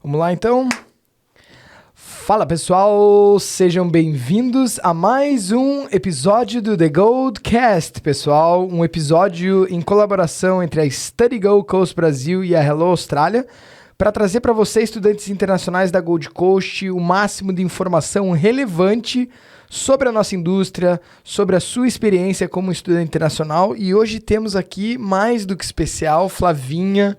Vamos lá, então. Fala, pessoal! Sejam bem-vindos a mais um episódio do The Goldcast, pessoal. Um episódio em colaboração entre a Study Gold Coast Brasil e a Hello Austrália, para trazer para vocês, estudantes internacionais da Gold Coast, o máximo de informação relevante sobre a nossa indústria, sobre a sua experiência como estudante internacional. E hoje temos aqui, mais do que especial, Flavinha,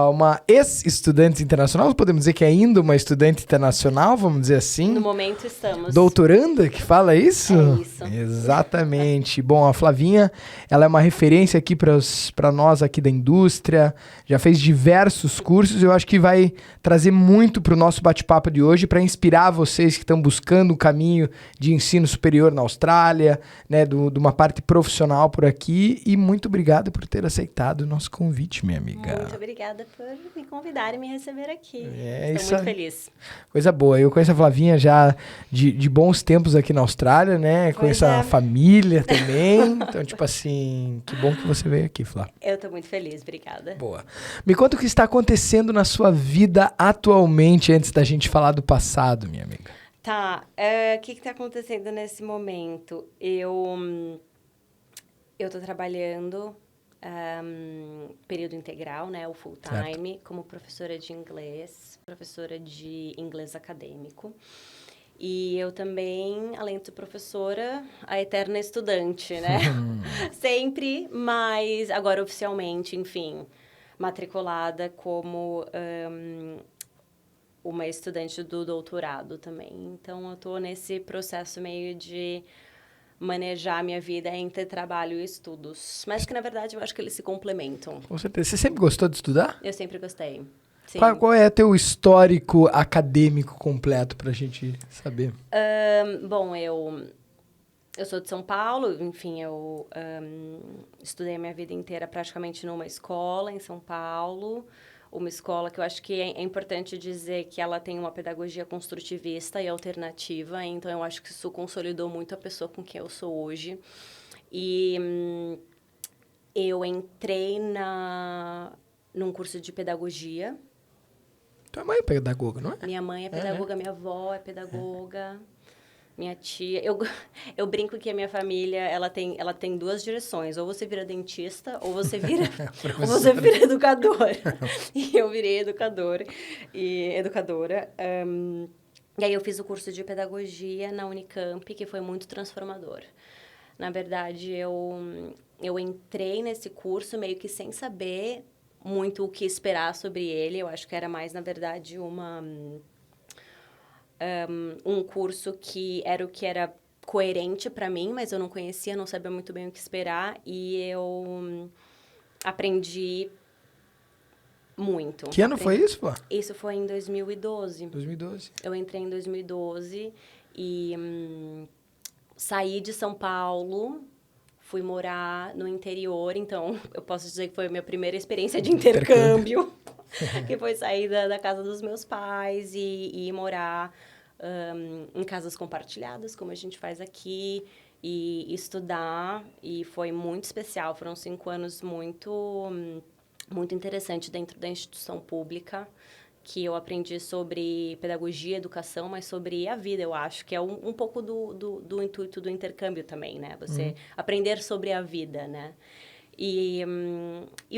uma ex-estudante internacional, podemos dizer que é ainda uma estudante internacional, vamos dizer assim. No momento estamos. Doutoranda, que fala isso? É isso. Exatamente. Bom, a Flavinha, ela é uma referência aqui para nós aqui da indústria, já fez diversos cursos, eu acho que vai trazer muito para o nosso bate-papo de hoje, para inspirar vocês que estão buscando o caminho de ensino superior na Austrália, né, de uma parte profissional por aqui, e muito obrigado por ter aceitado o nosso convite, minha amiga. Muito obrigada por me convidar e me receber aqui. Estou muito feliz. Coisa boa. Eu conheço a Flavinha já de bons tempos aqui na Austrália, né? Conheço a família também. Então, tipo assim, que bom que você veio aqui, Flá. Eu estou muito feliz, obrigada. Boa. Me conta o que está acontecendo na sua vida atualmente, antes da gente falar do passado, minha amiga. Tá. O que está acontecendo nesse momento? Eu estou trabalhando período integral, né, o full time, certo, como professora de inglês acadêmico. E eu também, além de ser professora, a eterna estudante, né? Sempre, mas agora oficialmente, enfim, matriculada como uma estudante do doutorado também. Então, eu tô nesse processo meio de manejar a minha vida entre trabalho e estudos. Mas que, na verdade, eu acho que eles se complementam. Com certeza. Você sempre gostou de estudar? Eu sempre gostei. Sim. Qual é teu histórico acadêmico completo pra gente saber? Bom, eu sou de São Paulo, enfim, eu estudei a minha vida inteira praticamente numa escola em São Paulo. Uma escola que eu acho que é importante dizer que ela tem uma pedagogia construtivista e alternativa, então eu acho que isso consolidou muito a pessoa com quem eu sou hoje. E eu entrei num curso de pedagogia. Tua mãe é pedagoga, não é? Minha mãe é pedagoga, minha avó é pedagoga. Minha tia... Eu brinco que a minha família, ela tem duas direções. Ou você vira dentista, ou você vira educadora. E eu virei educadora. E aí eu fiz o curso de pedagogia na Unicamp, que foi muito transformador. Na verdade, eu entrei nesse curso meio que sem saber muito o que esperar sobre ele. Eu acho que era mais, na verdade, um curso que era coerente para mim, mas eu não conhecia, não sabia muito bem o que esperar, e eu aprendi muito. Que ano foi isso, pô? Isso foi em 2012. 2012. Eu entrei em 2012 e saí de São Paulo, fui morar no interior, então eu posso dizer que foi a minha primeira experiência de intercâmbio. Que foi sair da casa dos meus pais e morar em casas compartilhadas, como a gente faz aqui, e estudar. E foi muito especial. Foram 5 anos muito, muito interessantes dentro da instituição pública, que eu aprendi sobre pedagogia, educação, mas sobre a vida, eu acho, que é um pouco do intuito do intercâmbio também, né? Você aprender sobre a vida, né? E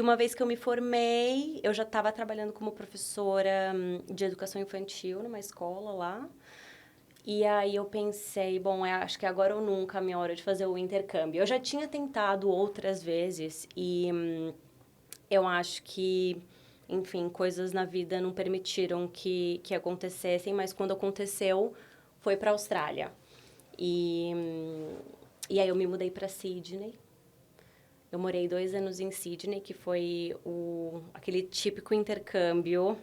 uma vez que eu me formei, eu já estava trabalhando como professora de educação infantil numa escola lá. E aí eu pensei, bom, acho que agora ou nunca é a minha hora de fazer o intercâmbio. Eu já tinha tentado outras vezes e eu acho que, enfim, coisas na vida não permitiram que acontecessem, mas quando aconteceu, foi para a Austrália. E aí eu me mudei para Sydney. Eu morei 2 anos em Sydney, que foi aquele típico intercâmbio,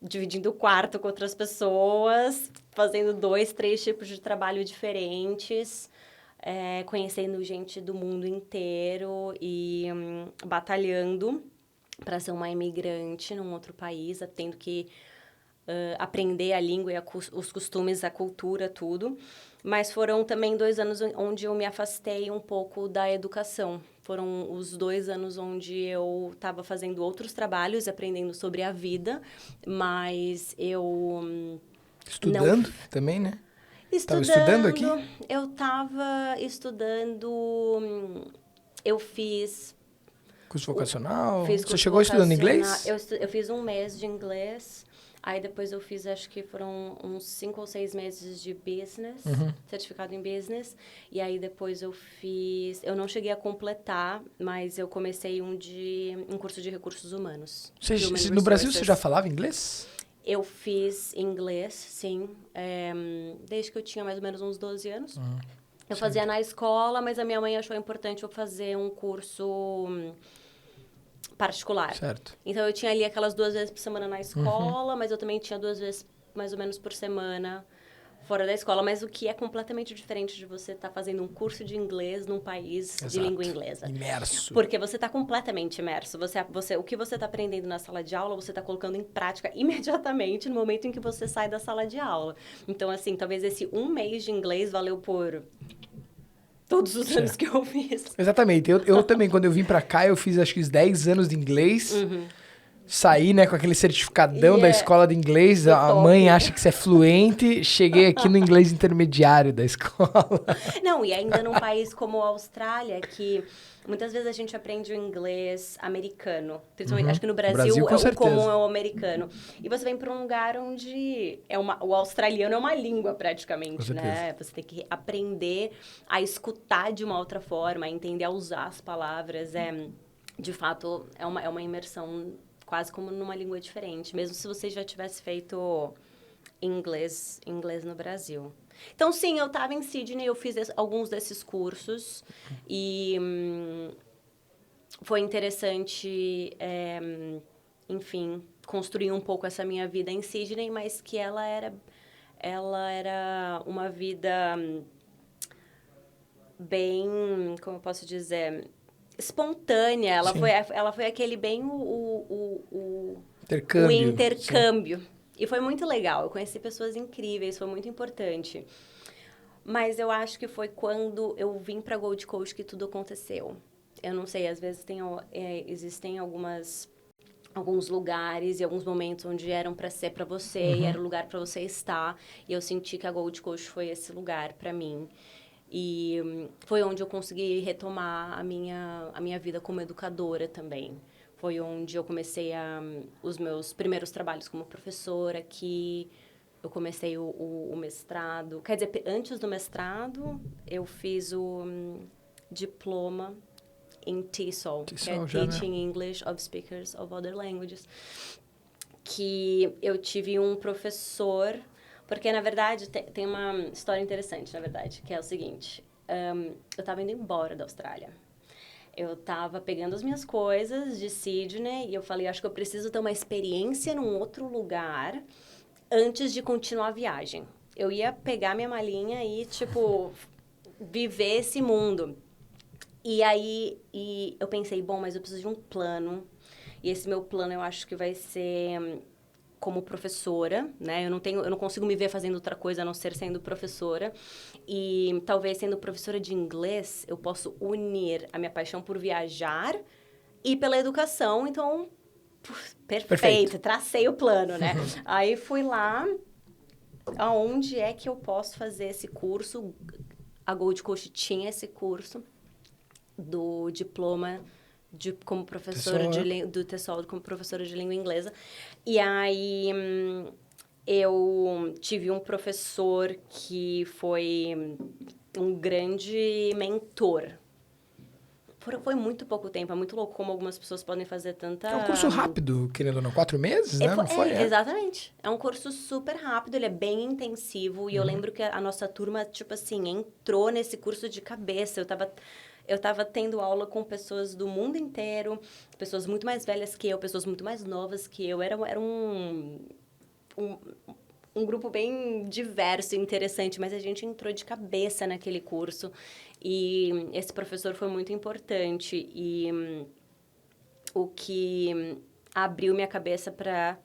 dividindo o quarto com outras pessoas, fazendo 2, 3 tipos de trabalho diferentes, conhecendo gente do mundo inteiro e batalhando para ser uma imigrante num outro país, tendo que aprender a língua e os costumes, a cultura, tudo. Mas foram também 2 anos onde eu me afastei um pouco da educação. foram os 2 anos onde eu estava fazendo outros trabalhos, aprendendo sobre a vida, mas eu... Estudando também, né? Tava Estudando, estudando aqui? eu estava estudando, eu fiz... Curso vocacional? Fiz Você curso chegou estudando vocacional. inglês? Eu fiz 1 mês de inglês. Aí depois eu fiz, acho que foram uns 5 ou 6 meses de business, certificado em business. E aí depois eu fiz... Eu não cheguei a completar, mas eu comecei um curso de recursos humanos. No Brasil você já falava inglês? Eu fiz inglês, sim, desde que eu tinha mais ou menos uns 12 anos. Eu fazia na escola, mas a minha mãe achou importante eu fazer um curso particular. Certo. Então, eu tinha ali aquelas 2 vezes por semana na escola, mas eu também tinha 2 vezes, mais ou menos, por semana fora da escola. Mas o que é completamente diferente de você estar fazendo um curso de inglês num país de língua inglesa. Imerso. Porque você está completamente imerso. O que você está aprendendo na sala de aula, você está colocando em prática imediatamente no momento em que você sai da sala de aula. Então, assim, talvez esse 1 mês de inglês valeu por... todos os anos que eu fiz. Exatamente. Eu também, quando eu vim pra cá, eu fiz acho que uns 10 anos de inglês. Saí, né, com aquele certificadão da escola de inglês. A mãe acha que você é fluente. Cheguei aqui no inglês intermediário da escola. Não, e ainda num país como a Austrália, que muitas vezes a gente aprende o inglês americano. Principalmente, acho que no Brasil com o certeza. comum é o americano. E você vem para um lugar onde o australiano é uma língua praticamente, né? Você tem que aprender a escutar de uma outra forma, a entender a usar as palavras. De fato, é uma imersão quase como numa língua diferente, mesmo se você já tivesse feito inglês no Brasil. Então, sim, eu estava em Sydney, eu fiz alguns desses cursos e foi interessante, enfim, construir um pouco essa minha vida em Sydney, mas que ela era uma vida bem, como eu posso dizer, espontânea. Ela foi aquele bem o intercâmbio. E foi muito legal. Eu conheci pessoas incríveis, foi muito importante. Mas eu acho que foi quando eu vim para Gold Coast que tudo aconteceu. Eu não sei, às vezes existem alguns lugares e alguns momentos onde eram para ser para você e era o lugar para você estar. E eu senti que a Gold Coast foi esse lugar para mim. E foi onde eu consegui retomar a minha vida como educadora também. Foi onde eu comecei os meus primeiros trabalhos como professora aqui. Eu comecei o mestrado. Quer dizer, antes do mestrado, eu fiz o diploma em TESOL, que é Teaching English of Speakers of Other Languages. Que eu tive um professor... Porque, na verdade, tem uma história interessante, na verdade, que é o seguinte. Eu estava indo embora da Austrália. Eu estava pegando as minhas coisas de Sydney e eu falei, acho que eu preciso ter uma experiência num outro lugar antes de continuar a viagem. Eu ia pegar minha malinha e, viver esse mundo. E aí eu pensei, bom, mas eu preciso de um plano. E esse meu plano eu acho que vai ser... como professora, né? Eu não consigo me ver fazendo outra coisa a não ser sendo professora. E talvez sendo professora de inglês, eu posso unir a minha paixão por viajar e pela educação. Então, perfeito. Tracei o plano, né? Aí fui lá, aonde é que eu posso fazer esse curso? A Gold Coast tinha esse curso do diploma como professora do TESOL, como professora de língua inglesa. E aí, eu tive um professor que foi um grande mentor. Foi muito pouco tempo, é muito louco como algumas pessoas podem fazer tanta... É um curso rápido, querendo ou não, 4 meses, né? Não foi? Exatamente. É um curso super rápido, ele é bem intensivo. E eu lembro que a nossa turma, entrou nesse curso de cabeça. Eu tava tendo aula com pessoas do mundo inteiro, pessoas muito mais velhas que eu, pessoas muito mais novas que eu. Era um grupo bem diverso e interessante, mas a gente entrou de cabeça naquele curso. E esse professor foi muito importante. E o que abriu minha cabeça para...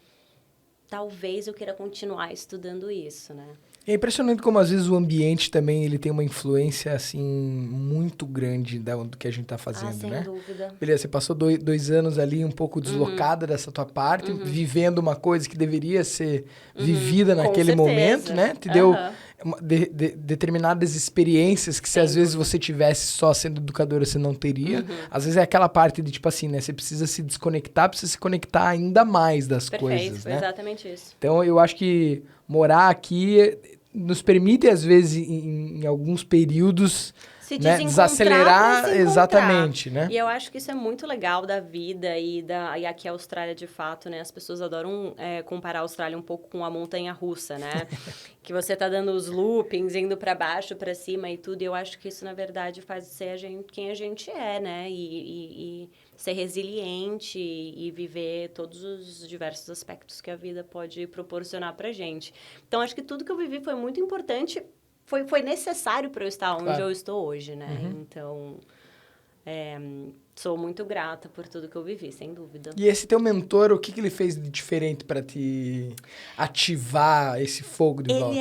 talvez eu queira continuar estudando isso, né? É impressionante como às vezes o ambiente também ele tem uma influência assim muito grande do que a gente tá fazendo, sem né? dúvida. Beleza, você passou 2 anos ali um pouco deslocada dessa tua parte, vivendo uma coisa que deveria ser vivida naquele momento, né? Te deu determinadas experiências que se às vezes você tivesse só sendo educadora, você não teria. Às vezes é aquela parte de tipo assim, né? Você precisa se desconectar, precisa se conectar ainda mais das coisas, foi né? exatamente isso. Então eu acho que morar aqui nos permite, às vezes, em alguns períodos, Se né, desencontrar desacelerar, pra se encontrar. exatamente, né? E eu acho que isso é muito legal da vida e aqui a Austrália, de fato, né? As pessoas adoram comparar a Austrália um pouco com a montanha-russa, né? Que você tá dando os loopings, indo para baixo, para cima e tudo. E eu acho que isso, na verdade, faz ser quem a gente é, né? E ser resiliente e viver todos os diversos aspectos que a vida pode proporcionar pra gente. Então, acho que tudo que eu vivi foi muito importante, foi necessário para eu estar onde eu estou hoje, né? Então, sou muito grata por tudo que eu vivi, sem dúvida. E esse teu mentor, o que ele fez de diferente para te ativar esse fogo de volta?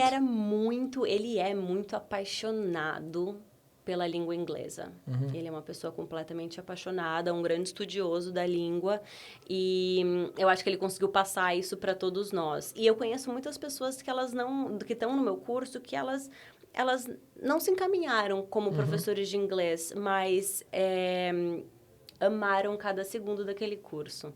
Ele é muito apaixonado pela língua inglesa. Ele é uma pessoa completamente apaixonada, um grande estudioso da língua, e eu acho que ele conseguiu passar isso para todos nós. E eu conheço muitas pessoas que estão no meu curso, que elas não se encaminharam como professores de inglês, mas amaram cada segundo daquele curso.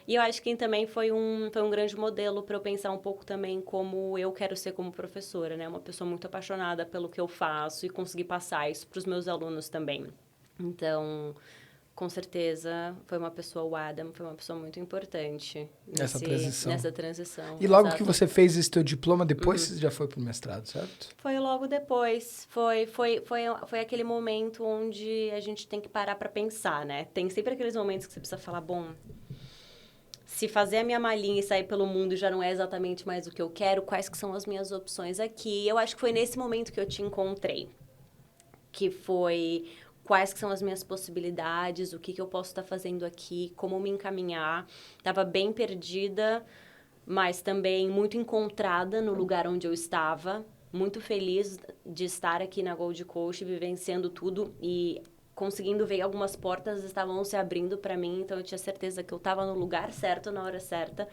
E eu acho que também foi um grande modelo para eu pensar um pouco também como eu quero ser como professora, né? Uma pessoa muito apaixonada pelo que eu faço e conseguir passar isso para os meus alunos também. Então, com certeza, o Adam foi uma pessoa muito importante nessa transição. E logo que você fez esse teu diploma, depois você já foi pro mestrado, certo? Foi logo depois. Foi aquele momento onde a gente tem que parar para pensar, né? Tem sempre aqueles momentos que você precisa falar, bom, se fazer a minha malinha e sair pelo mundo já não é exatamente mais o que eu quero, quais que são as minhas opções aqui? Eu acho que foi nesse momento que eu te encontrei. Que foi quais que são as minhas possibilidades, o que eu posso estar fazendo aqui, como me encaminhar. Estava bem perdida, mas também muito encontrada no lugar onde eu estava. Muito feliz de estar aqui na Gold Coast, vivenciando tudo e conseguindo ver algumas portas estavam se abrindo para mim, então eu tinha certeza que eu estava no lugar certo, na hora certa,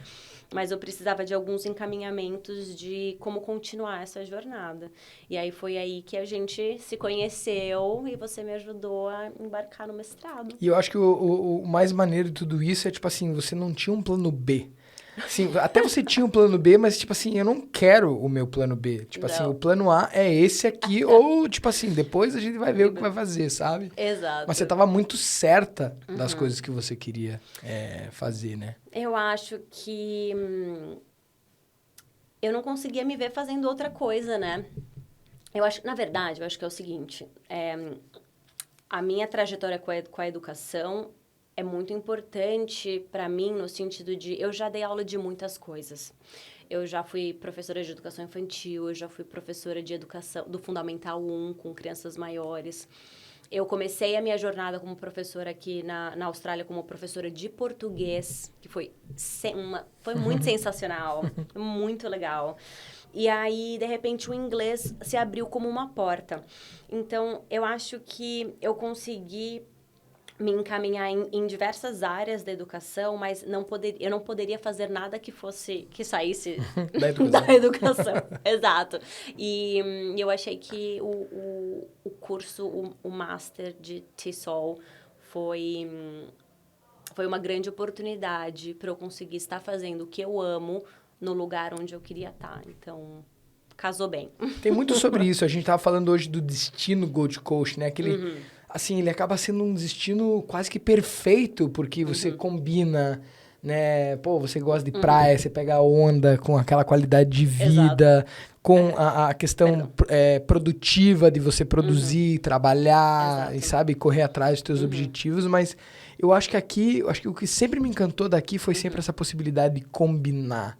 mas eu precisava de alguns encaminhamentos de como continuar essa jornada. E aí foi aí que a gente se conheceu e você me ajudou a embarcar no mestrado. E eu acho que o mais maneiro de tudo isso é, tipo assim, você não tinha um plano B. Sim, até você tinha um plano B, mas, tipo assim, eu não quero o meu plano B. Tipo assim, o plano A é esse aqui, ou, tipo assim, depois a gente vai ver o que vai fazer, sabe? Exato. Mas você tava muito certa das coisas que você queria fazer, né? Eu acho que eu não conseguia me ver fazendo outra coisa, né? Na verdade, eu acho que é o seguinte, a minha trajetória com a educação é muito importante para mim no sentido de eu já dei aula de muitas coisas. Eu já fui professora de educação infantil, eu já fui professora de educação do Fundamental 1 com crianças maiores. Eu comecei a minha jornada como professora aqui na Austrália como professora de português, que foi muito sensacional, muito legal. E aí, de repente, o inglês se abriu como uma porta. Então, eu acho que eu consegui me encaminhar em diversas áreas da educação, mas eu não poderia fazer nada que saísse da educação. Exato. E eu achei que o curso, o Master de TESOL foi uma grande oportunidade para eu conseguir estar fazendo o que eu amo no lugar onde eu queria estar. Então, casou bem. Tem muito sobre isso. A gente tava falando hoje do destino Gold Coast, né? Aquele... Assim, ele acaba sendo um destino quase que perfeito, porque você combina, né? Pô, você gosta de praia, você pega a onda com aquela qualidade de vida, com a questão produtiva de você produzir, trabalhar e, sabe, correr atrás dos teus objetivos. Mas eu acho que o que sempre me encantou daqui foi sempre essa possibilidade de combinar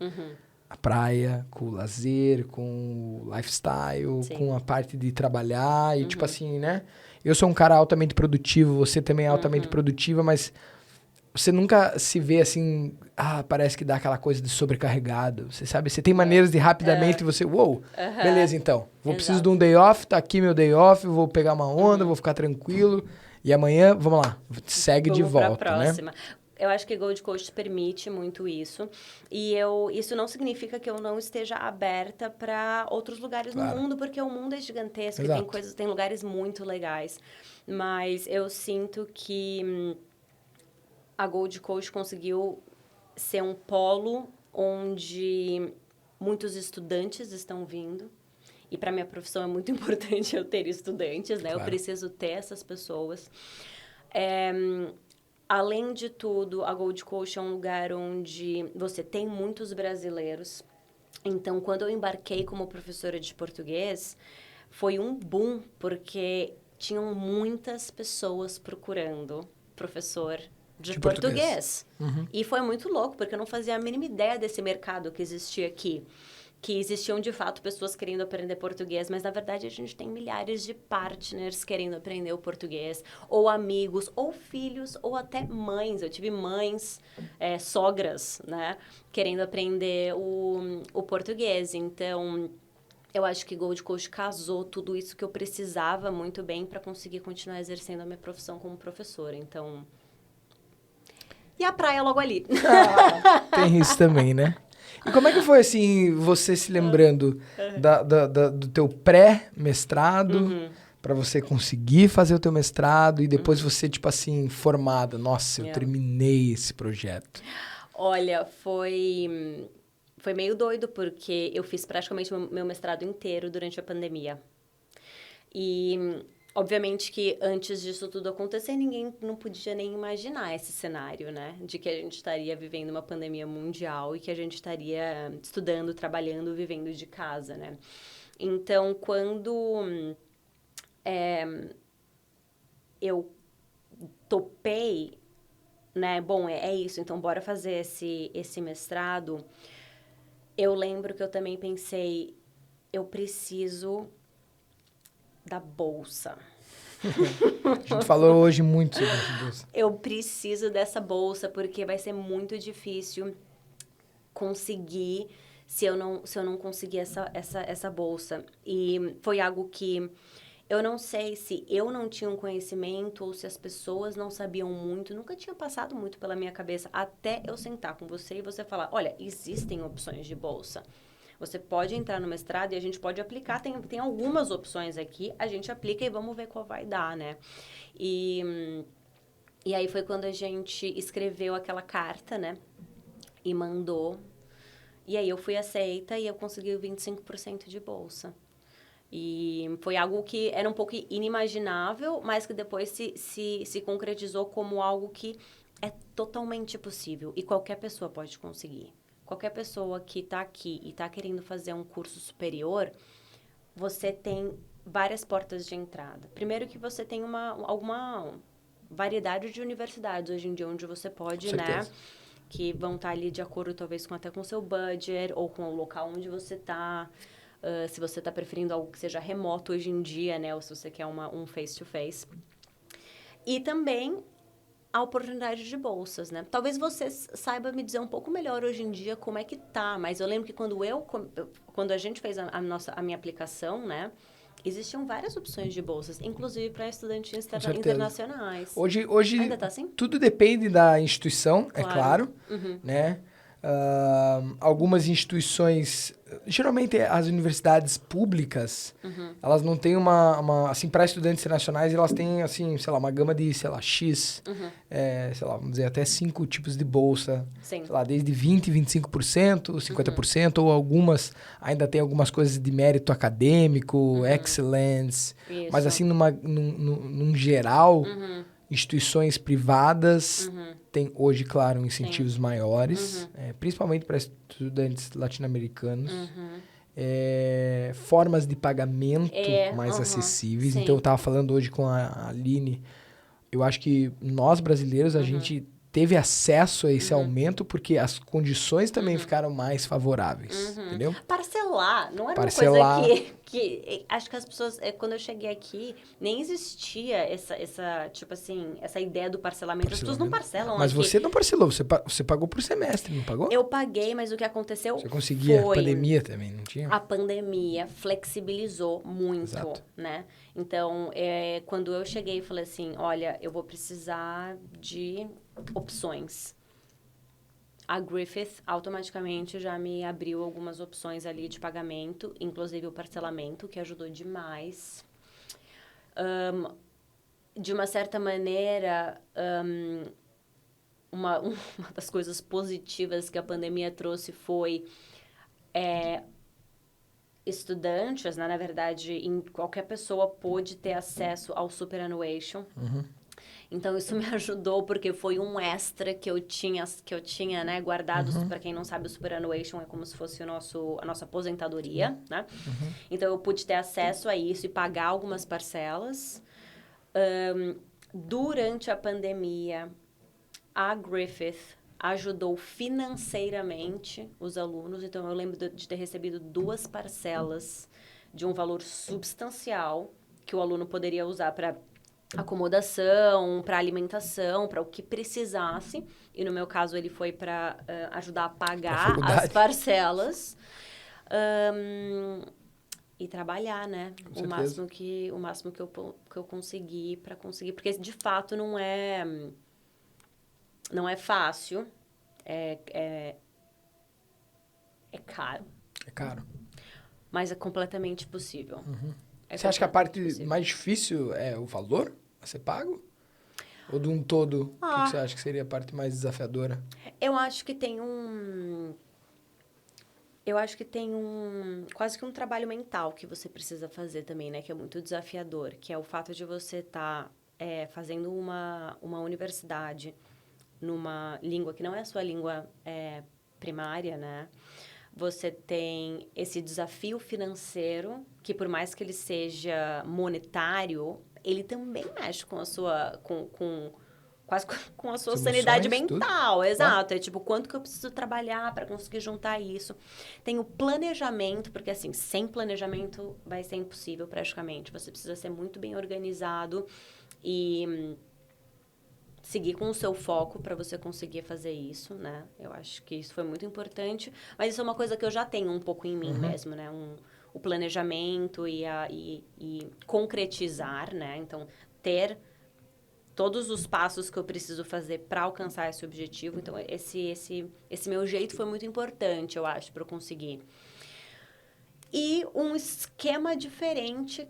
a praia com o lazer, com o lifestyle, com a parte de trabalhar e, tipo assim, né? Eu sou um cara altamente produtivo, você também é altamente produtiva, mas você nunca se vê assim, parece que dá aquela coisa de sobrecarregado, você sabe? Você tem maneiras de rapidamente você, beleza então, preciso de um day off, tá aqui meu day off, vou pegar uma onda, vou ficar tranquilo, e amanhã, vamos lá, segue de volta, pra próxima. né? Eu acho que Gold Coast permite muito isso. E isso não significa que eu não esteja aberta para outros lugares no mundo, porque o mundo é gigantesco e tem lugares muito legais. Mas eu sinto que a Gold Coast conseguiu ser um polo onde muitos estudantes estão vindo. E para minha profissão é muito importante eu ter estudantes, né? Eu preciso ter essas pessoas. Além de tudo, a Gold Coast é um lugar onde você tem muitos brasileiros. Então, quando eu embarquei como professora de português, foi um boom, porque tinham muitas pessoas procurando professor de português. E foi muito louco, porque eu não fazia a mínima ideia desse mercado que existia aqui. Que existiam, de fato, pessoas querendo aprender português, mas, na verdade, a gente tem milhares de partners querendo aprender o português, ou amigos, ou filhos, ou até mães. Eu tive mães, sogras, né, querendo aprender o português. Então, eu acho que Gold Coast casou tudo isso que eu precisava muito bem para conseguir continuar exercendo a minha profissão como professora. Então... E a praia logo ali. Tem isso também, né? E como é que foi, assim, você se lembrando do teu pré-mestrado, para você conseguir fazer o teu mestrado, e depois você, tipo assim, formada? Nossa, eu terminei esse projeto. Olha, foi meio doido, porque eu fiz praticamente meu mestrado inteiro durante a pandemia. E... obviamente que antes disso tudo acontecer, ninguém não podia nem imaginar esse cenário, né? De que a gente estaria vivendo uma pandemia mundial e que a gente estaria estudando, trabalhando, vivendo de casa, né? Então, quando eu topei, né? Bom, é isso, então bora fazer esse mestrado. Eu lembro que eu também pensei, eu preciso da bolsa. A gente falou hoje muito sobre essa bolsa. Eu preciso dessa bolsa, porque vai ser muito difícil conseguir se eu não conseguir essa bolsa. E foi algo que eu não sei se eu não tinha um conhecimento ou se as pessoas não sabiam muito. Nunca tinha passado muito pela minha cabeça até eu sentar com você e você falar, olha, existem opções de bolsa. Você pode entrar no mestrado e a gente pode aplicar. Tem algumas opções aqui, a gente aplica e vamos ver qual vai dar, né? E aí foi quando a gente escreveu aquela carta, né? E mandou. E aí eu fui aceita e eu consegui o 25% de bolsa. E foi algo que era um pouco inimaginável, mas que depois se concretizou como algo que é totalmente possível. E qualquer pessoa pode conseguir. Qualquer pessoa que está aqui e está querendo fazer um curso superior, você tem várias portas de entrada. Primeiro que você tem alguma variedade de universidades hoje em dia onde você pode, né? Que vão estar ali de acordo talvez até com o seu budget ou com o local onde você está. Se você está preferindo algo que seja remoto hoje em dia, né? Ou se você quer um face-to-face. E também a oportunidade de bolsas, né? Talvez você saiba me dizer um pouco melhor hoje em dia como é que tá, mas eu lembro que quando a gente fez a minha aplicação, né? Existiam várias opções de bolsas, inclusive para estudantes internacionais. Hoje ainda tá assim? Tudo depende da instituição, é claro, né? Algumas instituições, geralmente as universidades públicas, elas não têm assim, para estudantes internacionais, elas têm, assim, sei lá, uma gama de, sei lá, X, sei lá, vamos dizer, até 5 tipos de bolsa, Sim. sei lá, desde 20%, 25%, 50%, ou algumas, ainda tem algumas coisas de mérito acadêmico, excellence, Isso. mas assim, num geral, instituições privadas têm hoje, claro, incentivos maiores, principalmente para estudantes latino-americanos. Formas de pagamento mais acessíveis. Sim. Então, eu estava falando hoje com a Aline, eu acho que nós, brasileiros, a gente teve acesso a esse aumento porque as condições também ficaram mais favoráveis, entendeu? Parcelar, não era Parcelar. uma coisa que acho que as pessoas, quando eu cheguei aqui, nem existia essa tipo assim, essa ideia do parcelamento. As pessoas não parcelam Mas aqui. você não parcelou, você pagou por semestre, não pagou? Eu paguei, mas o que aconteceu Você conseguia, foi... pandemia também, não tinha? A pandemia flexibilizou muito, Exato. né? Então, quando eu cheguei e falei assim, olha, eu vou precisar de opções. A Griffith automaticamente já me abriu algumas opções ali de pagamento, inclusive o parcelamento, que ajudou demais. De uma certa maneira, uma das coisas positivas que a pandemia trouxe foi estudantes, né? Na verdade, qualquer pessoa pôde ter acesso ao superannuation. Então, isso me ajudou, porque foi um extra que eu tinha né, guardado. Para quem não sabe, o superannuation é como se fosse a nossa aposentadoria, né? Então, eu pude ter acesso a isso e pagar algumas parcelas. Durante a pandemia, a Griffith ajudou financeiramente os alunos. Então, eu lembro de ter recebido 2 parcelas de um valor substancial que o aluno poderia usar para acomodação, para alimentação, para o que precisasse. E no meu caso, ele foi para ajudar a pagar as parcelas. E trabalhar, né? Com o máximo que eu consegui para conseguir. Porque, de fato, não é fácil. É caro. É caro. Mas é completamente possível. Você acha que a parte mais difícil é o valor a ser pago? Ou de um todo, o que você acha que seria a parte mais desafiadora? Eu acho que tem quase que um trabalho mental que você precisa fazer também, né? Que é muito desafiador. Que é o fato de você estar fazendo uma universidade numa língua que não é a sua língua primária, né? Você tem esse desafio financeiro, que por mais que ele seja monetário, ele também mexe com a sua... quase com a sua sanidade mental, tudo. Exato. É tipo, quanto que eu preciso trabalhar para conseguir juntar isso. Tem o planejamento, porque assim, sem planejamento vai ser impossível praticamente. Você precisa ser muito bem organizado e seguir com o seu foco para você conseguir fazer isso, né? Eu acho que isso foi muito importante, mas isso é uma coisa que eu já tenho um pouco em mim mesmo, né? O planejamento e concretizar, né? Então, ter todos os passos que eu preciso fazer para alcançar esse objetivo. Então, esse meu jeito foi muito importante, eu acho, para eu conseguir. E um esquema diferente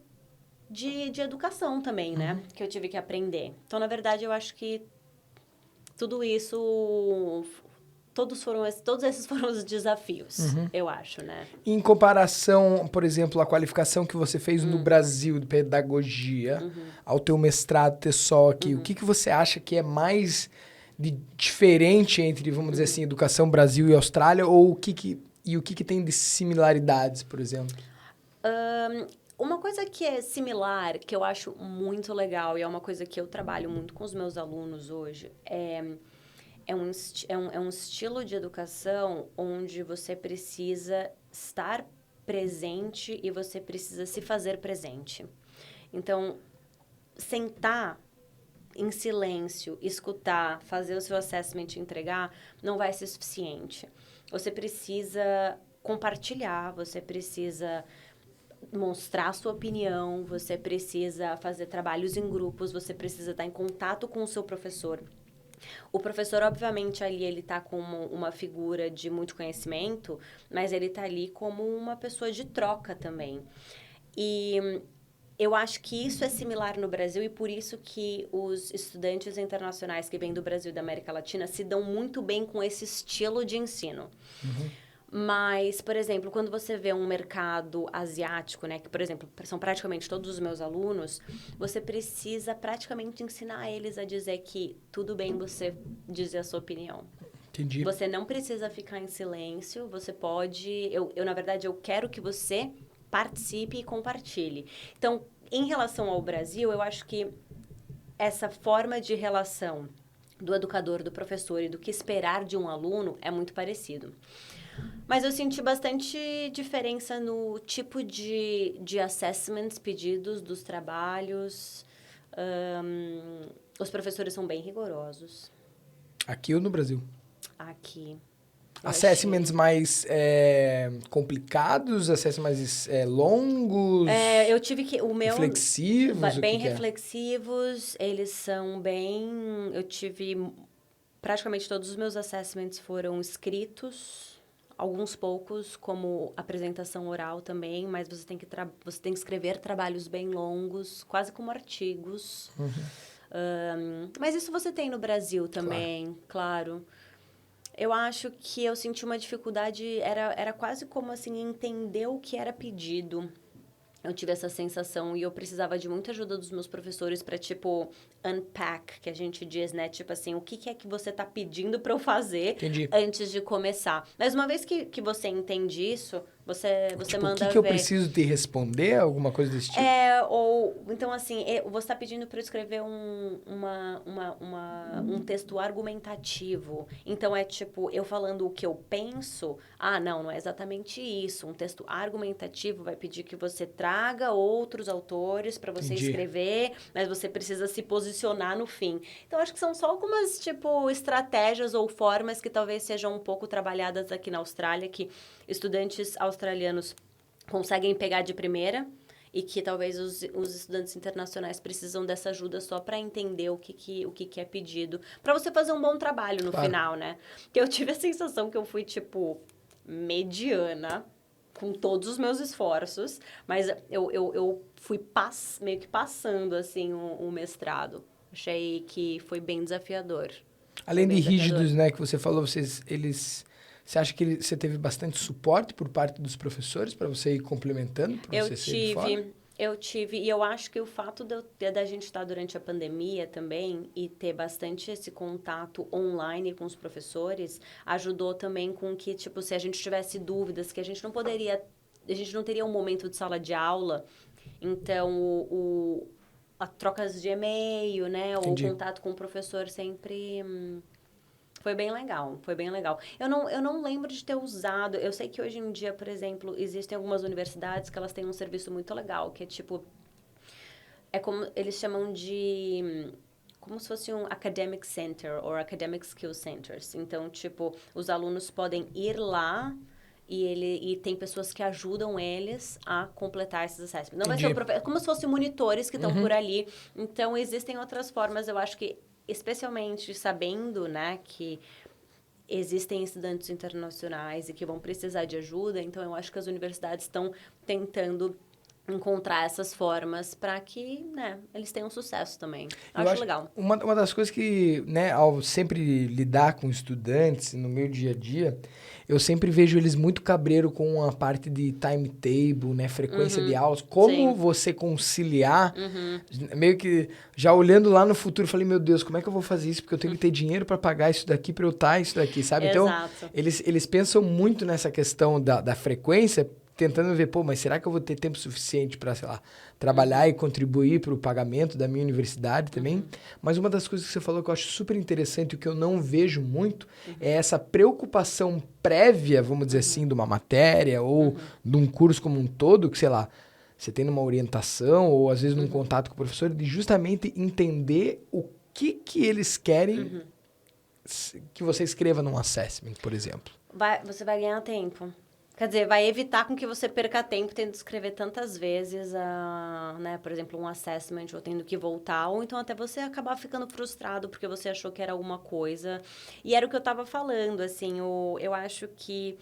de educação também, né? Que eu tive que aprender. Então, na verdade, eu acho que tudo isso... Todos esses foram os desafios, eu acho, né? Em comparação, por exemplo, à qualificação que você fez no Brasil de pedagogia, ao teu mestrado TESOL aqui, o que você acha que é mais diferente entre, vamos dizer assim, educação Brasil e Austrália, ou o que tem de similaridades, por exemplo? Uma coisa que é similar, que eu acho muito legal, e é uma coisa que eu trabalho muito com os meus alunos hoje, é um estilo de educação onde você precisa estar presente e você precisa se fazer presente. Então, sentar em silêncio, escutar, fazer o seu assessment e entregar, não vai ser suficiente. Você precisa compartilhar, você precisa mostrar a sua opinião, você precisa fazer trabalhos em grupos, você precisa estar em contato com o seu professor. O professor, obviamente, ali ele tá como uma figura de muito conhecimento, mas ele tá ali como uma pessoa de troca também. E eu acho que isso é similar no Brasil e por isso que os estudantes internacionais que vêm do Brasil e da América Latina se dão muito bem com esse estilo de ensino. Mas, por exemplo, quando você vê um mercado asiático, né, que, por exemplo, são praticamente todos os meus alunos, você precisa praticamente ensinar eles a dizer que tudo bem você dizer a sua opinião. Entendi. Você não precisa ficar em silêncio, você pode... na verdade, eu quero que você participe e compartilhe. Então, em relação ao Brasil, eu acho que essa forma de relação do educador, do professor e do que esperar de um aluno é muito parecido. Mas eu senti bastante diferença no tipo de assessments pedidos dos trabalhos. Os professores são bem rigorosos. Aqui ou no Brasil? Aqui. Assessments mais complicados, assessments mais longos? Eu tive que... reflexivos? Bem reflexivos, eles são bem... Eu tive... Praticamente todos os meus assessments foram escritos, alguns poucos, como apresentação oral também, mas você tem que escrever trabalhos bem longos, quase como artigos. Mas isso você tem no Brasil também, claro. Eu acho que eu senti uma dificuldade, era quase como assim, entender o que era pedido. Eu tive essa sensação e eu precisava de muita ajuda dos meus professores para, tipo, unpack, que a gente diz, né? Tipo assim, o que é que você tá pedindo para eu fazer antes de começar. Mas uma vez que você entende isso, você tipo, manda ver. O que eu preciso te responder? Alguma coisa desse tipo? Então, assim, você está pedindo para eu escrever um texto argumentativo. Então, é tipo, eu falando o que eu penso. Não é exatamente isso. Um texto argumentativo vai pedir que você traga outros autores para você escrever, mas você precisa se posicionar no fim. Então, acho que são só algumas, tipo, estratégias ou formas que talvez sejam um pouco trabalhadas aqui na Austrália, que estudantes australianos conseguem pegar de primeira e que talvez os estudantes internacionais precisam dessa ajuda só para entender o que é pedido, para você fazer um bom trabalho no final, né? Porque eu tive a sensação que eu fui, tipo, mediana com todos os meus esforços, mas eu fui meio que passando, assim, o mestrado. Achei que foi bem desafiador. Além de rígidos, né, que você falou, você acha que você teve bastante suporte por parte dos professores para você ir complementando, para você sair de fora? Eu tive, e eu acho que o fato da gente estar durante a pandemia também e ter bastante esse contato online com os professores, ajudou também com que, tipo, se a gente tivesse dúvidas, que a gente não teria um momento de sala de aula, então a trocas de e-mail, né, ou o contato com o professor sempre... Foi bem legal. Eu não lembro de ter usado... Eu sei que hoje em dia, por exemplo, existem algumas universidades que elas têm um serviço muito legal, que é tipo... É como eles chamam de... Como se fosse um academic center ou academic skill centers. Então, tipo, os alunos podem ir lá e tem pessoas que ajudam eles a completar esses assessments. Não vai ser como se fossem monitores que estão por ali. Então, existem outras formas, eu acho que especialmente sabendo, né, que existem estudantes internacionais e que vão precisar de ajuda, então eu acho que as universidades estão tentando encontrar essas formas para que, né, eles tenham sucesso também. Eu acho legal. Uma das coisas que, né, ao sempre lidar com estudantes no meu dia a dia, eu sempre vejo eles muito cabreiro com a parte de timetable, né, frequência de aulas, como você conciliar, meio que já olhando lá no futuro, eu falei, meu Deus, como é que eu vou fazer isso? Porque eu tenho que ter dinheiro para pagar isso daqui, para eu estar isso daqui, sabe? Exato. Então, eles pensam muito nessa questão da frequência, tentando ver, mas será que eu vou ter tempo suficiente para, sei lá, trabalhar e contribuir para o pagamento da minha universidade também? Mas uma das coisas que você falou que eu acho super interessante e que eu não vejo muito é essa preocupação prévia, vamos dizer assim, de uma matéria ou de um curso como um todo, que, sei lá, você tem numa orientação ou às vezes num contato com o professor, de justamente entender o que eles querem que você escreva num assessment, por exemplo. Você vai ganhar tempo. Quer dizer, vai evitar com que você perca tempo tendo que escrever tantas vezes, né, por exemplo, um assessment ou tendo que voltar, ou então até você acabar ficando frustrado porque você achou que era alguma coisa. E era o que eu estava falando, assim, eu acho que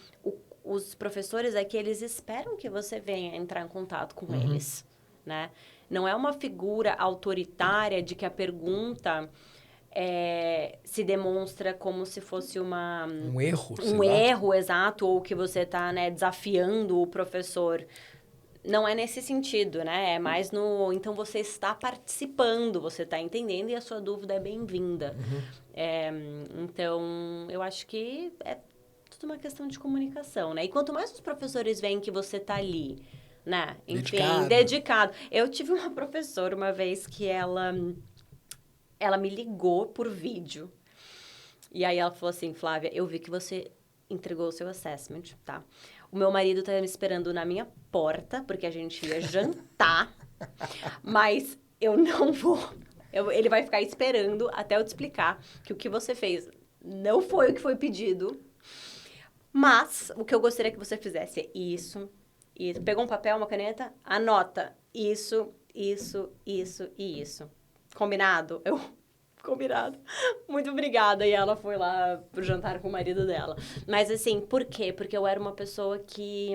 os professores aqui, eles esperam que você venha entrar em contato com eles, né? Não é uma figura autoritária de que a pergunta... se demonstra como se fosse um erro, erro, exato, ou que você está, né, desafiando o professor. Não é nesse sentido, né? É mais então você está participando, você está entendendo e a sua dúvida é bem-vinda. Então, eu acho que é tudo uma questão de comunicação, né? E quanto mais os professores veem que você está ali, né? Enfim, dedicado. Eu tive uma professora uma vez que ela me ligou por vídeo. E aí ela falou assim, Flávia, eu vi que você entregou o seu assessment, tá? O meu marido tá me esperando na minha porta, porque a gente ia jantar, mas eu não vou. Ele vai ficar esperando até eu te explicar que o que você fez não foi o que foi pedido, mas o que eu gostaria que você fizesse é isso, isso. Pegou um papel, uma caneta, anota isso, isso, isso e isso. Combinado? Combinado. Muito obrigada. E ela foi lá pro jantar com o marido dela. Mas assim, por quê? Porque eu era uma pessoa que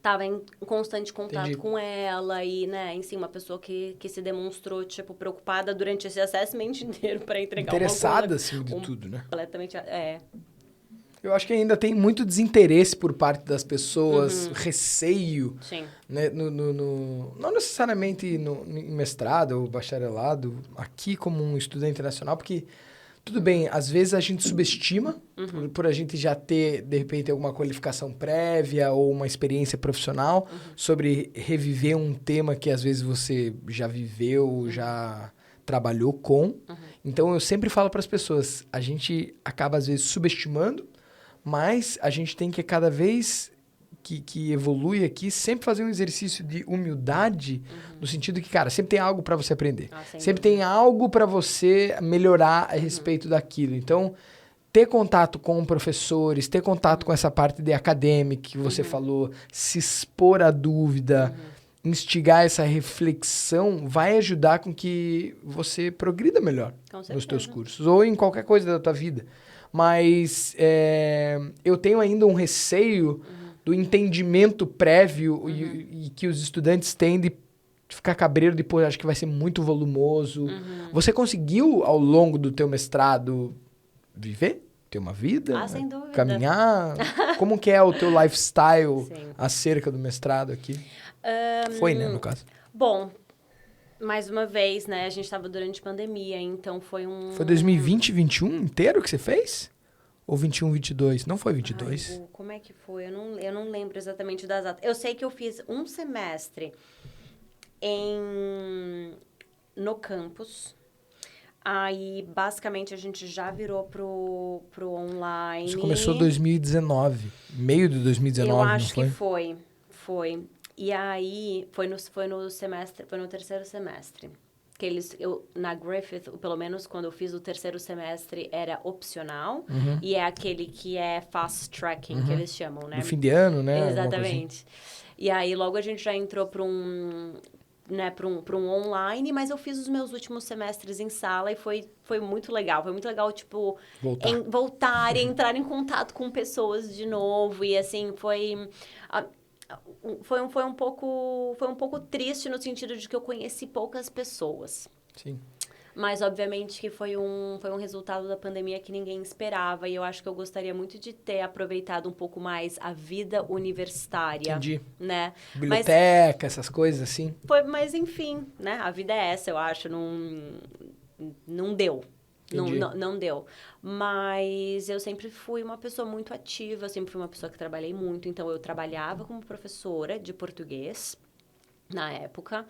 tava em constante contato Entendi. com ela e, né, em si, uma pessoa que se demonstrou, tipo, preocupada durante esse assessment inteiro para entregar Interessada, uma coisa acima de tudo, né? completamente... Eu acho que ainda tem muito desinteresse por parte das pessoas, receio, Sim. né? Não necessariamente em mestrado ou bacharelado, aqui como um estudante internacional, porque, tudo bem, às vezes a gente subestima, por a gente já ter, de repente, alguma qualificação prévia ou uma experiência profissional sobre reviver um tema que às vezes você já viveu, já trabalhou com. Então, eu sempre falo para as pessoas, a gente acaba, às vezes, subestimando, mas a gente tem que, cada vez que evolui aqui, sempre fazer um exercício de humildade, no sentido que, cara, sempre tem algo para você aprender. Sempre tem algo para você melhorar a respeito daquilo. Então, ter contato com professores, ter contato com essa parte de acadêmica que você falou, se expor à dúvida, instigar essa reflexão, vai ajudar com que você progrida melhor nos teus cursos, ou em qualquer coisa da tua vida. Mas eu tenho ainda um receio do entendimento prévio e que os estudantes têm de ficar cabreiro depois, acho que vai ser muito volumoso. Você conseguiu, ao longo do teu mestrado, viver? Ter uma vida? Sem dúvida. Caminhar? Como que é o teu lifestyle Sim. acerca do mestrado aqui? Foi, né, no caso? Bom, mais uma vez, né? A gente estava durante pandemia, então foi um... Foi 2020 e 21 inteiro que você fez? Ou 21, 22? Não foi 22? Ai, como é que foi? Eu não lembro exatamente das datas. Eu sei que eu fiz um semestre no campus. Aí, basicamente, a gente já virou pro online. Você começou em 2019. Meio de 2019, eu acho não foi? que foi. E aí, foi no semestre, foi no terceiro semestre. Que na Griffith, pelo menos quando eu fiz o terceiro semestre, era opcional. E é aquele que é fast tracking, que eles chamam, né? No fim de ano, né? Exatamente. E aí, logo a gente já entrou para um online, mas eu fiz os meus últimos semestres em sala e foi muito legal. Foi muito legal, tipo, voltar e entrar em contato com pessoas de novo. E assim, foi um pouco triste no sentido de que eu conheci poucas pessoas. Sim. Mas, obviamente, que foi um resultado da pandemia que ninguém esperava. E eu acho que eu gostaria muito de ter aproveitado um pouco mais a vida universitária. Entendi. Né? Biblioteca, essas coisas assim. Mas, enfim, né? A vida é essa, eu acho. Não deu. Não deu. Mas eu sempre fui uma pessoa muito ativa. Eu sempre fui uma pessoa que trabalhei muito. Então, eu trabalhava como professora de português na época.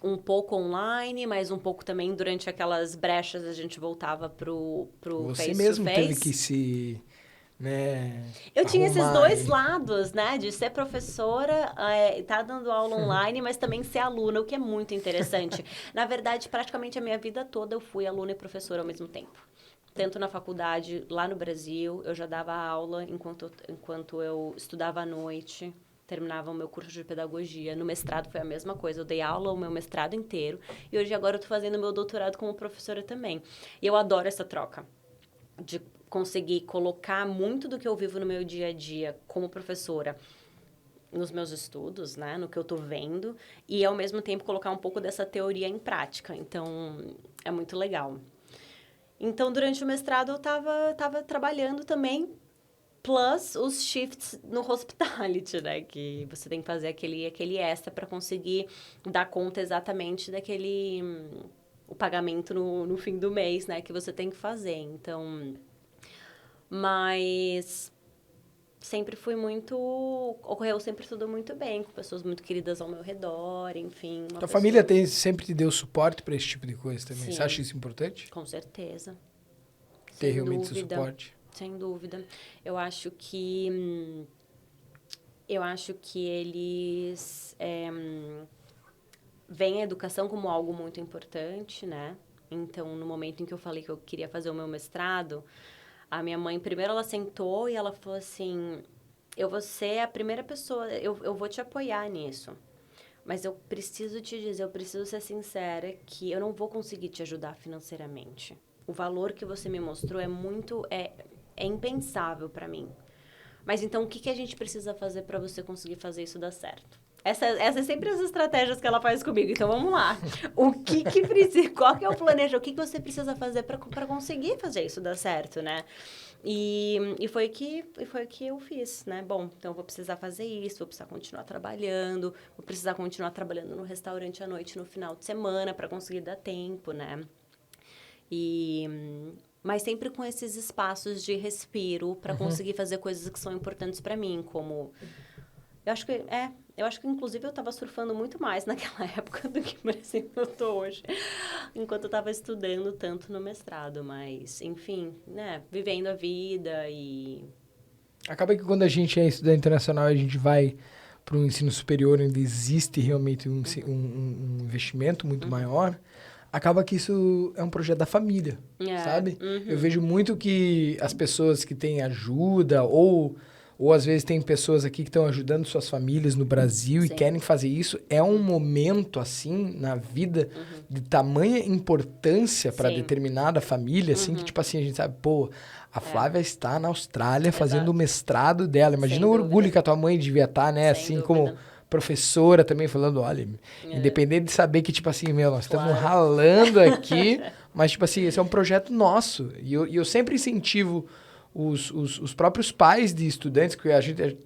Um pouco online, mas um pouco também durante aquelas brechas a gente voltava pro face-to-face. Você mesmo teve que se... né, eu tinha esses dois lados, né? De ser professora, tá dando aula online, mas também ser aluna, o que é muito interessante. Na verdade, praticamente a minha vida toda eu fui aluna e professora ao mesmo tempo. Tanto na faculdade, lá no Brasil, eu já dava aula enquanto eu estudava à noite. Terminava o meu curso de pedagogia. No mestrado foi a mesma coisa. Eu dei aula o meu mestrado inteiro. E hoje agora eu tô fazendo meu doutorado como professora também. E eu adoro essa troca. De conseguir colocar muito do que eu vivo no meu dia a dia como professora nos meus estudos, né? No que eu tô vendo. E, ao mesmo tempo, colocar um pouco dessa teoria em prática. Então, é muito legal. Então, durante o mestrado, eu tava trabalhando também. Plus os shifts no hospitality, né? Que você tem que fazer aquele extra para conseguir dar conta exatamente o pagamento no fim do mês, né? Que você tem que fazer. Então, mas sempre fui ocorreu sempre tudo muito bem, com pessoas muito queridas ao meu redor, enfim. Tua família sempre te deu suporte para esse tipo de coisa também? Sim. Você acha isso importante? Com certeza. ter realmente esse suporte. Sem dúvida. Eu acho que eles veem a educação como algo muito importante, né? Então, no momento em que eu falei que eu queria fazer o meu mestrado, a minha mãe, primeiro ela sentou e ela falou assim, eu vou ser a primeira pessoa, eu vou te apoiar nisso. Mas eu preciso te dizer, eu preciso ser sincera que eu não vou conseguir te ajudar financeiramente. O valor que você me mostrou é impensável para mim. Mas então, o que a gente precisa fazer para você conseguir fazer isso dar certo? Essa é sempre as estratégias que ela faz comigo. Então, vamos lá. O que precisa... Qual que é o planejamento? O que você precisa fazer para conseguir fazer isso dar certo, né? E foi o que eu fiz, né? Bom, então eu vou precisar fazer isso, vou precisar continuar trabalhando, vou precisar continuar trabalhando no restaurante à noite, no final de semana, para conseguir dar tempo, né? Mas sempre com esses espaços de respiro para conseguir fazer coisas que são importantes para mim, como... Eu acho que inclusive eu estava surfando muito mais naquela época do que, por exemplo, eu tô hoje, enquanto eu estava estudando tanto no mestrado, mas, enfim, né, vivendo a vida e... Acaba que quando a gente é estudante internacional, a gente vai para um ensino superior onde existe realmente um investimento muito maior, acaba que isso é um projeto da família, sabe? Eu vejo muito que as pessoas que têm ajuda ou às vezes tem pessoas aqui que estão ajudando suas famílias no Brasil e querem fazer isso. É um momento, assim, na vida de tamanha importância para determinada família, assim, que, tipo assim, a gente sabe, pô, a Flávia está na Austrália fazendo o mestrado dela. Imagina o orgulho que a tua mãe devia estar, né? Sem assim, como professora também, falando, olha, independente de saber que, tipo assim, meu, nós estamos ralando aqui, mas, tipo assim, esse é um projeto nosso. E eu sempre incentivo os próprios pais de estudantes, que a gente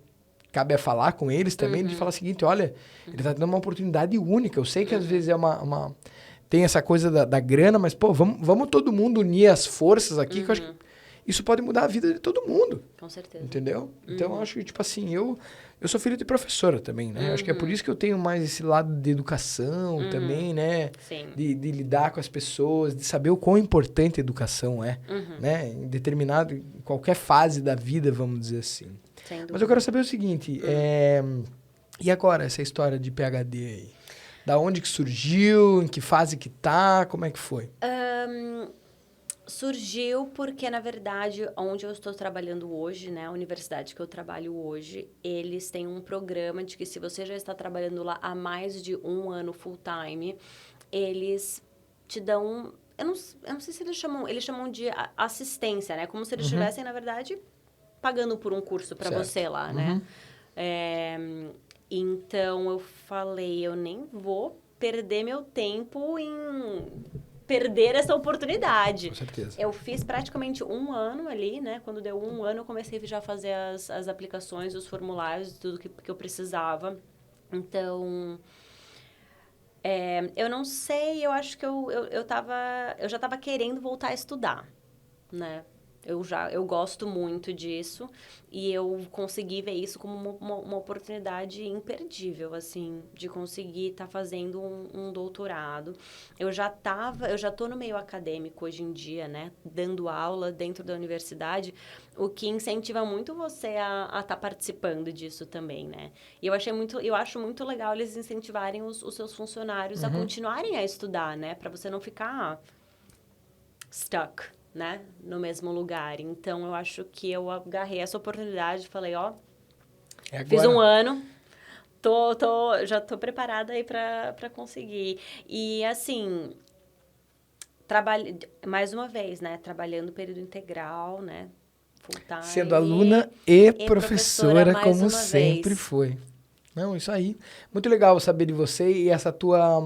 cabe a falar com eles também, de falar o seguinte, olha, ele está dando uma oportunidade única. Eu sei que às vezes é tem essa coisa da grana, mas, pô, vamos todo mundo unir as forças aqui, que eu acho que isso pode mudar a vida de todo mundo. Com certeza. Entendeu? Então, eu acho que, tipo assim, eu sou filho de professora também, né? Acho que é por isso que eu tenho mais esse lado de educação também, né? Sim. De lidar com as pessoas, de saber o quão importante a educação é, né? Em qualquer fase da vida, vamos dizer assim. Sem dúvida. Mas eu quero saber o seguinte, e agora essa história de PhD aí? Da onde que surgiu? Em que fase que tá? Como é que foi? Surgiu porque, na verdade, onde eu estou trabalhando hoje, né, a universidade que eu trabalho hoje, eles têm um programa de que se você já está trabalhando lá há mais de 1 ano full time, eles te dão... Eu não sei se eles chamam de assistência, né? Como se eles estivessem, na verdade, pagando por um curso para você lá, né? Então, eu falei, eu nem vou perder meu tempo em... perder essa oportunidade. Com certeza. Eu fiz praticamente 1 ano ali, né? Quando deu 1 ano, eu comecei já a fazer as aplicações, os formulários, tudo que eu precisava. Então, eu não sei, eu acho que eu já estava querendo voltar a estudar, né? Eu gosto muito disso e eu consegui ver isso como uma oportunidade imperdível, assim, de conseguir estar fazendo um doutorado. Eu já tô no meio acadêmico hoje em dia, né? Dando aula dentro da universidade, o que incentiva muito você a estar participando disso também, né? E eu acho muito legal eles incentivarem os seus funcionários a continuarem a estudar, né? Para você não ficar stuck, né, no mesmo lugar. Então, eu acho que eu agarrei essa oportunidade e falei, fiz 1 ano, já tô preparada aí para conseguir. E, assim, mais uma vez, né, trabalhando período integral, né, full time. Sendo aluna e professora como mais uma sempre vez. foi. Não, isso aí. Muito legal saber de você e essa tua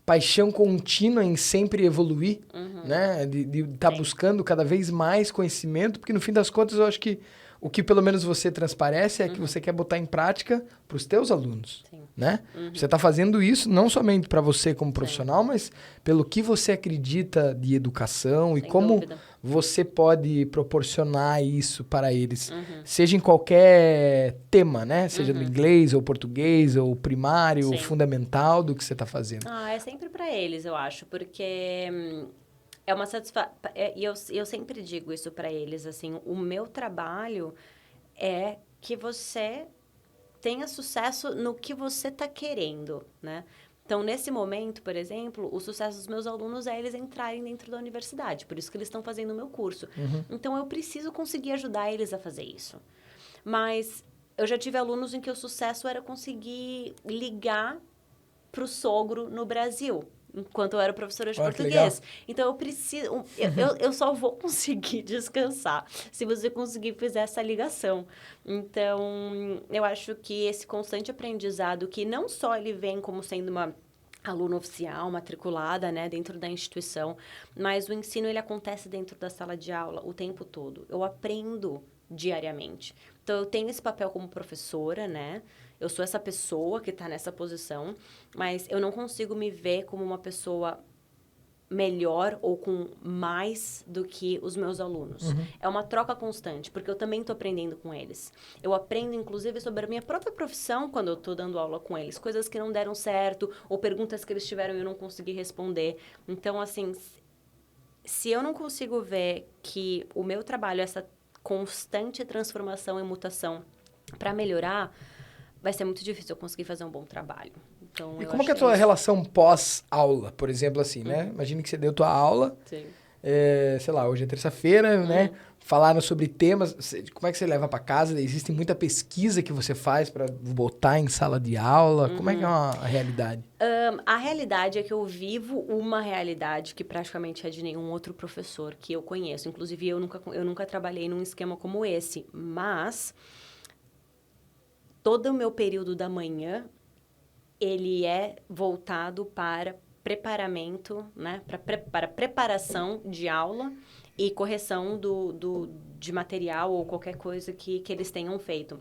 paixão contínua em sempre evoluir, né? De estar buscando cada vez mais conhecimento, porque no fim das contas eu acho que o que pelo menos você transparece é que você quer botar em prática para os teus alunos, né? Você está fazendo isso não somente para você como profissional, mas pelo que você acredita de educação e como você pode proporcionar isso para eles, seja em qualquer tema, né? Seja no inglês ou português ou primário ou fundamental do que você está fazendo. É sempre para eles, eu acho, porque É uma satisfação. E eu sempre digo isso para eles, assim, o meu trabalho é que você tenha sucesso no que você está querendo, né? Então, nesse momento, por exemplo, o sucesso dos meus alunos é eles entrarem dentro da universidade. Por isso que eles estão fazendo o meu curso. Então, eu preciso conseguir ajudar eles a fazer isso. Mas eu já tive alunos em que o sucesso era conseguir ligar para o sogro no Brasil, enquanto eu era professora de português. Então, eu preciso... Eu só vou conseguir descansar se você conseguir fazer essa ligação. Então, eu acho que esse constante aprendizado, que não só ele vem como sendo uma aluna oficial, matriculada, né, dentro da instituição, mas o ensino, ele acontece dentro da sala de aula o tempo todo. Eu aprendo diariamente. Então, eu tenho esse papel como professora, né? Eu sou essa pessoa que está nessa posição, mas eu não consigo me ver como uma pessoa melhor ou com mais do que os meus alunos. É uma troca constante, porque eu também estou aprendendo com eles. Eu aprendo, inclusive, sobre a minha própria profissão quando eu estou dando aula com eles. Coisas que não deram certo, ou perguntas que eles tiveram e eu não consegui responder. Então, assim, se eu não consigo ver que o meu trabalho é essa constante transformação e mutação para melhorar, vai ser muito difícil eu conseguir fazer um bom trabalho. Então, E como que é a tua relação pós-aula, por exemplo, assim, né? Imagina que você deu tua aula, sei lá, hoje é terça-feira, né? Falaram sobre temas, como é que você leva para casa? Existe muita pesquisa que você faz para botar em sala de aula? Como é que é a realidade? A realidade é que eu vivo uma realidade que praticamente é de nenhum outro professor que eu conheço. Inclusive, eu nunca trabalhei num esquema como esse, mas todo o meu período da manhã, ele é voltado para preparamento, né? Para preparação de aula e correção de material ou qualquer coisa que eles tenham feito.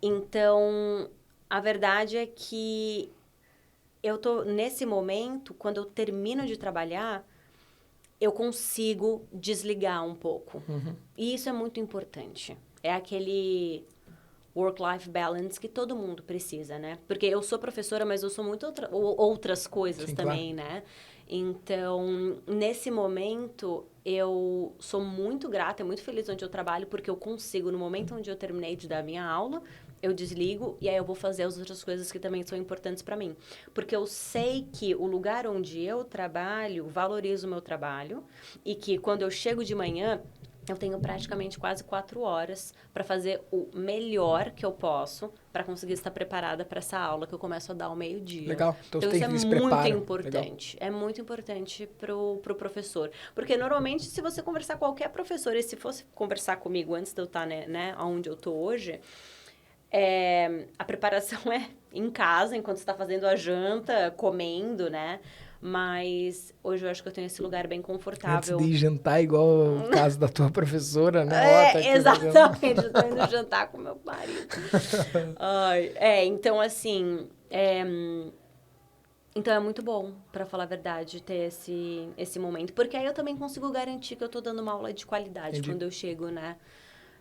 Então, a verdade é que eu tô nesse momento, quando eu termino de trabalhar, eu consigo desligar um pouco. E isso é muito importante. É aquele work-life balance que todo mundo precisa, né? Porque eu sou professora, mas eu sou outras coisas. Sim, também, claro. Né? Então, nesse momento, eu sou muito grata, muito feliz onde eu trabalho, porque eu consigo, no momento onde eu terminei de dar a minha aula, eu desligo e aí eu vou fazer as outras coisas que também são importantes para mim. Porque eu sei que o lugar onde eu trabalho valoriza o meu trabalho e que quando eu chego de manhã, eu tenho praticamente quase 4 horas para fazer o melhor que eu posso para conseguir estar preparada para essa aula que eu começo a dar ao meio-dia. Legal. Então isso é muito importante. Legal. É muito importante pro professor. Porque normalmente, se você conversar com qualquer professor, e se fosse conversar comigo antes de eu estar, né, onde eu tô hoje, a preparação é em casa, enquanto você está fazendo a janta, comendo, né? Mas hoje eu acho que eu tenho esse lugar bem confortável. Antes de jantar, igual o caso da tua professora, né? Exatamente. Eu tô indo jantar com meu marido. Então, assim... Então, é muito bom, para falar a verdade, ter esse momento. Porque aí eu também consigo garantir que eu tô dando uma aula de qualidade. Entendi. Quando eu chego, né?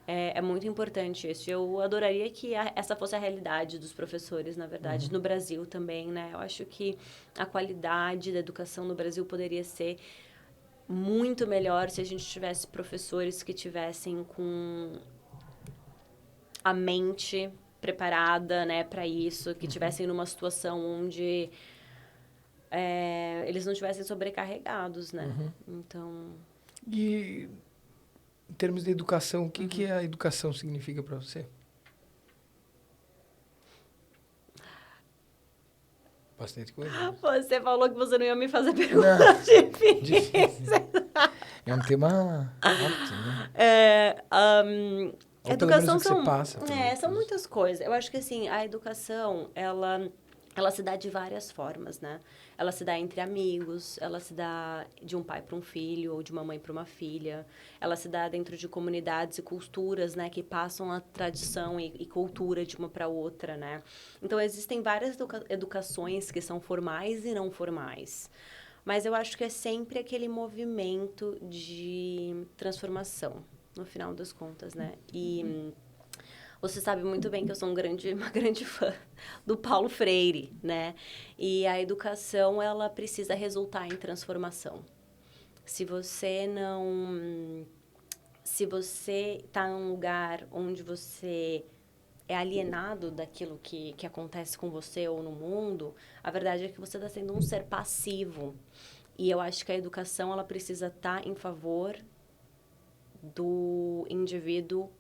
É muito importante isso. Eu adoraria que essa fosse a realidade dos professores, na verdade. No Brasil também, né? Eu acho que a qualidade da educação no Brasil poderia ser muito melhor se a gente tivesse professores que tivessem com a mente preparada, né, para isso, que tivessem numa situação onde eles não estivessem sobrecarregados, né? Então... E... em termos de educação, o que a educação significa para você? Bastante coisa. Né? Você falou que você não ia me fazer perguntas difíceis. É um tema alto, né? Educação são, são muitas coisas. Eu acho que assim, a educação, ela se dá de várias formas, né? Ela se dá entre amigos, ela se dá de um pai para um filho ou de uma mãe para uma filha. Ela se dá dentro de comunidades e culturas, né? Que passam a tradição e cultura de uma para outra, né? Então, existem várias educações que são formais e não formais. Mas eu acho que é sempre aquele movimento de transformação, no final das contas, né? E... você sabe muito bem que eu sou uma grande fã do Paulo Freire, né? E a educação, ela precisa resultar em transformação. Se você não... Se você está num lugar onde você é alienado daquilo que acontece com você ou no mundo, a verdade é que você está sendo um ser passivo. E eu acho que a educação, ela precisa estar em favor do indivíduo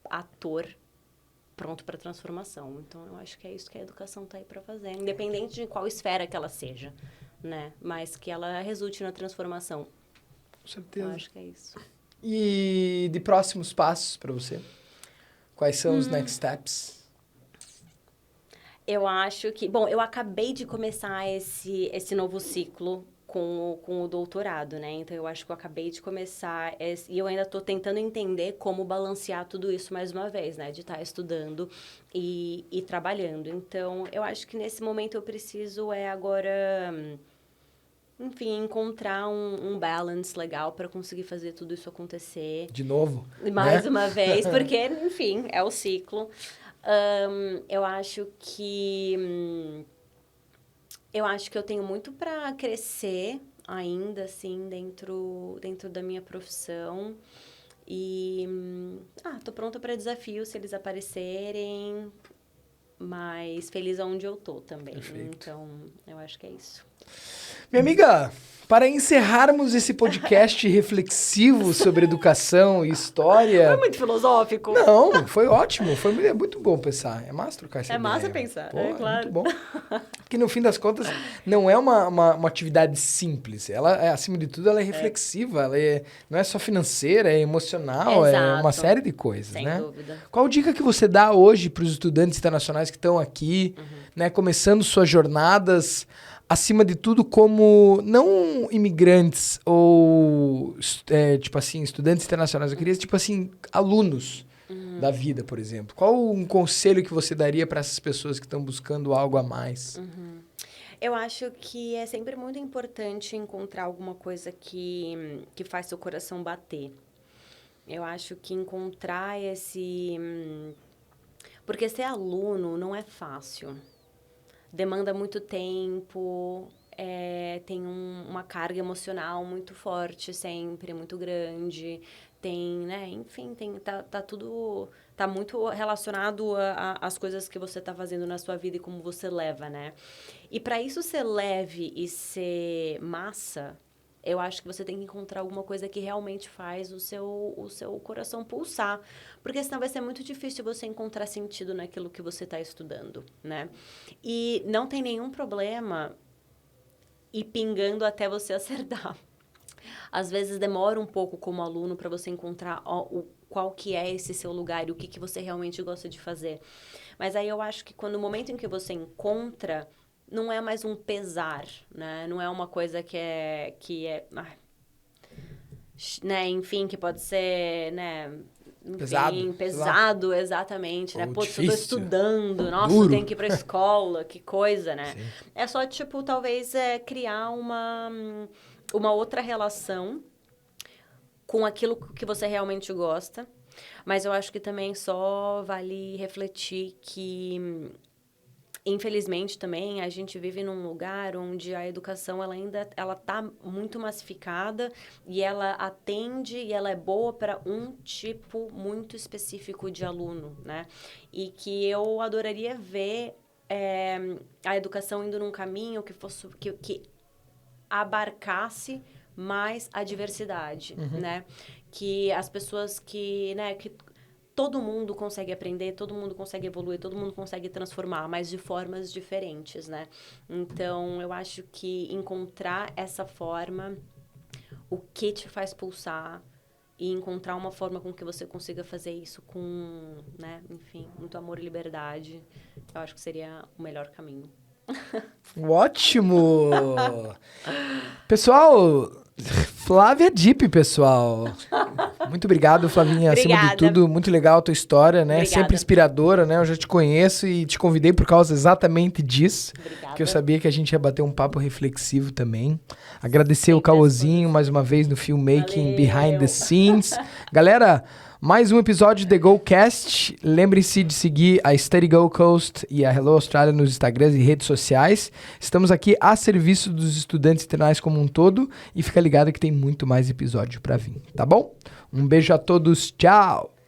ator pronto para transformação. Então, eu acho que é isso que a educação está aí para fazer, independente de qual esfera que ela seja, né? Mas que ela resulte na transformação. Com certeza. Eu acho que é isso. E de próximos passos para você? Quais são os next steps? Eu acho que... Bom, eu acabei de começar esse novo ciclo com o doutorado, né? Então, eu acho que eu acabei de começar... E eu ainda estou tentando entender como balancear tudo isso mais uma vez, né? De estar estudando e trabalhando. Então, eu acho que nesse momento eu preciso agora... Enfim, encontrar um balance legal para conseguir fazer tudo isso acontecer. De novo. Mais né? uma vez, porque, enfim, é o ciclo. Eu acho que eu tenho muito para crescer ainda, assim, dentro da minha profissão. E, tô pronta para desafios, se eles aparecerem, mas feliz aonde eu tô também. Perfeito. Então, eu acho que é isso. Minha amiga, para encerrarmos esse podcast reflexivo sobre educação e história... Foi muito filosófico. Não, foi ótimo. É muito bom pensar. É massa trocar essa ideia. É massa pensar, Pô, claro. É muito bom. Porque, no fim das contas, não é uma atividade simples. Ela, acima de tudo, ela é reflexiva. Ela não é só financeira, é emocional, Exato. é uma série de coisas, Sem né? dúvida. Qual dica que você dá hoje para os estudantes internacionais que estão aqui, né, começando suas jornadas... acima de tudo, como não imigrantes ou, tipo assim, estudantes internacionais. Eu queria, tipo assim, alunos da vida, por exemplo. Qual um conselho que você daria para essas pessoas que estão buscando algo a mais? Eu acho que é sempre muito importante encontrar alguma coisa que faz seu coração bater. Eu acho que encontrar esse... Porque ser aluno não é fácil. Demanda muito tempo, tem uma carga emocional muito forte sempre, muito grande. Tem, né, enfim, tá tudo... Tá muito relacionado às coisas que você tá fazendo na sua vida e como você leva, né? E para isso ser leve e ser massa, eu acho que você tem que encontrar alguma coisa que realmente faz o seu coração pulsar. Porque senão vai ser muito difícil você encontrar sentido naquilo que você está estudando, né? E não tem nenhum problema ir pingando até você acertar. Às vezes demora um pouco como aluno para você encontrar qual que é esse seu lugar e o que você realmente gosta de fazer. Mas aí eu acho que quando o momento em que você encontra... não é mais um pesar, né? Não é uma coisa que é né? Enfim, que pode ser, né? Enfim, pesado, exatamente, né? Pô, eu tô estudando, nossa, eu tenho que ir pra escola, que coisa, né? Sim. É só, tipo, talvez criar uma outra relação com aquilo que você realmente gosta. Mas eu acho que também só vale refletir que... Infelizmente, também, a gente vive num lugar onde a educação ela tá muito massificada e ela atende e ela é boa para um tipo muito específico de aluno, né? E que eu adoraria ver a educação indo num caminho que abarcasse mais a diversidade, né? Que as pessoas que todo mundo consegue aprender, todo mundo consegue evoluir, todo mundo consegue transformar, mas de formas diferentes, né? Então, eu acho que encontrar essa forma, o que te faz pulsar, e encontrar uma forma com que você consiga fazer isso com, né, enfim, muito amor e liberdade, eu acho que seria o melhor caminho. Ótimo! Pessoal, Flávia Dipp, pessoal. Muito obrigado, Flavinha, acima de tudo. Muito legal a tua história, né? Obrigada. Sempre inspiradora, né? Eu já te conheço e te convidei por causa exatamente disso. Obrigada. Que eu sabia que a gente ia bater um papo reflexivo também. Agradecer o Cauozinho mais uma vez no filmmaking Behind the Scenes. Galera, Mais um episódio de The GoCast. Lembre-se de seguir a Study Go Coast e a Hello Australia nos Instagrams e redes sociais. Estamos aqui a serviço dos estudantes internacionais como um todo e fica ligado que tem muito mais episódio para vir, tá bom? Um beijo a todos, tchau!